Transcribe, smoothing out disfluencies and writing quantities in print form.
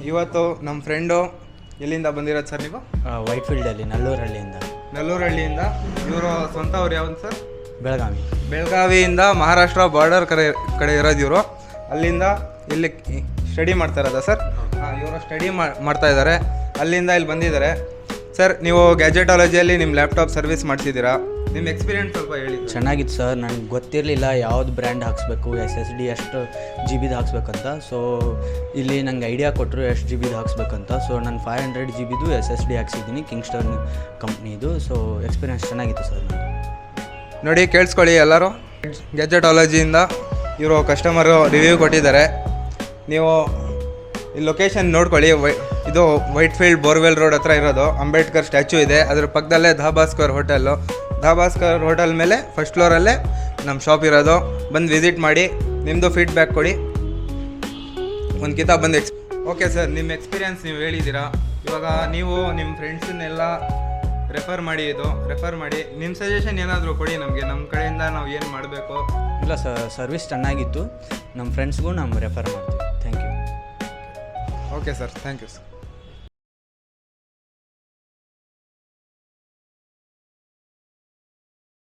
ಇವತ್ತು ನಮ್ಮ ಫ್ರೆಂಡು ಎಲ್ಲಿಂದ ಬಂದಿರೋದು ಸರ್ ನೀವು? ವೈಟ್ ಫೀಲ್ಡಲ್ಲಿ ನಲ್ಲೂರಹಳ್ಳಿಯಿಂದ. ಇವರು ಸ್ವಂತ ಅವ್ರು ಯಾವುದು ಸರ್? ಬೆಳಗಾವಿಯಿಂದ ಮಹಾರಾಷ್ಟ್ರ ಬಾರ್ಡರ್ ಕಡೆ ಇರೋದು ಇವರು. ಅಲ್ಲಿಂದ ಇಲ್ಲಿ ಸ್ಟಡಿ ಮಾಡ್ತಾ ಇರೋದಾ ಸರ್? ಇವರು ಸ್ಟಡಿ ಮಾಡ್ತಾ ಇದ್ದಾರೆ. ಅಲ್ಲಿಂದ ಇಲ್ಲಿ ಬಂದಿದ್ದಾರೆ. ಸರ್, ನೀವು ಗ್ಯಾಜೆಟಾಲಜಿಯಲ್ಲಿ ನಿಮ್ಮ ಲ್ಯಾಪ್ಟಾಪ್ ಸರ್ವಿಸ್ ಮಾಡಿಸಿದ್ದೀರಾ, ನಿಮ್ಮ ಎಕ್ಸ್ಪೀರಿಯೆನ್ಸ್ ಸ್ವಲ್ಪ ಹೇಳಿ. ಚೆನ್ನಾಗಿತ್ತು ಸರ್. ನನಗೆ ಗೊತ್ತಿರಲಿಲ್ಲ ಯಾವ್ದು ಬ್ರ್ಯಾಂಡ್ ಹಾಕ್ಸ್ಬೇಕು, SSD ಎಷ್ಟು GB ಹಾಕ್ಸ್ಬೇಕಂತ. ಸೊ ಇಲ್ಲಿ ನಂಗೆ ಐಡಿಯಾ ಕೊಟ್ಟರು ಎಷ್ಟು GB ಹಾಕ್ಸ್ಬೇಕಂತ. ಸೊ ನಾನು 500 GB SSD ಹಾಕ್ಸಿದ್ದೀನಿ, ಕಿಂಗ್ಸ್ಟನ್ ಕಂಪ್ನಿದು. ಸೊ ಎಕ್ಸ್ಪೀರಿಯೆನ್ಸ್ ಚೆನ್ನಾಗಿತ್ತು ಸರ್. ನೋಡಿ, ಕೇಳಿಸ್ಕೊಳ್ಳಿ ಎಲ್ಲರೂ. ಗ್ಯಾಜೆಟಾಲಜಿಯಿಂದ ಇವರು ಕಸ್ಟಮರು ರಿವ್ಯೂ ಕೊಟ್ಟಿದ್ದಾರೆ. ನೀವು ಈ ಲೊಕೇಶನ್ ನೋಡ್ಕೊಳ್ಳಿ. ಇದು ವೈಟ್ ಫೀಲ್ಡ್ ಬೋರ್ವೆಲ್ ರೋಡ್ ಹತ್ರ ಇರೋದು. ಅಂಬೇಡ್ಕರ್ ಸ್ಟ್ಯಾಚ್ಯೂ ಇದೆ, ಅದ್ರ ಪಕ್ಕದಲ್ಲೇ ಧಾಬಾಸ್ಕರ್ ಹೋಟೆಲ್ಲು. ಧಾಬಾಸ್ಕರ್ ಹೋಟೆಲ್ ಮೇಲೆ ಫಸ್ಟ್ ಫ್ಲೋರಲ್ಲೇ ನಮ್ಮ ಶಾಪ್ ಇರೋದು. ಬಂದು ವಿಸಿಟ್ ಮಾಡಿ, ನಿಮ್ಮದು ಫೀಡ್ಬ್ಯಾಕ್ ಕೊಡಿ. ಒಂದು ಕಿತಾಬ್ ಬಂದು ಓಕೆ ಸರ್, ನಿಮ್ಮ ಎಕ್ಸ್ಪೀರಿಯೆನ್ಸ್ ನೀವು ಹೇಳಿದ್ದೀರಾ. ಇವಾಗ ನೀವು ನಿಮ್ಮ ಫ್ರೆಂಡ್ಸನ್ನೆಲ್ಲ ರೆಫರ್ ಮಾಡಿ ನಿಮ್ಮ ಸಜೆಷನ್ ಏನಾದರೂ ಕೊಡಿ ನಮಗೆ. ನಮ್ಮ ಕಡೆಯಿಂದ ನಾವು ಏನು ಮಾಡಬೇಕು? ಇಲ್ಲ ಸರ್, ಸರ್ವಿಸ್ ಚೆನ್ನಾಗಿತ್ತು. ನಮ್ಮ ಫ್ರೆಂಡ್ಸ್ಗೂ ನಾವು ರೆಫರ್ ಮಾಡ್ತೀವಿ. Thank you. Okay sir, thank you sir.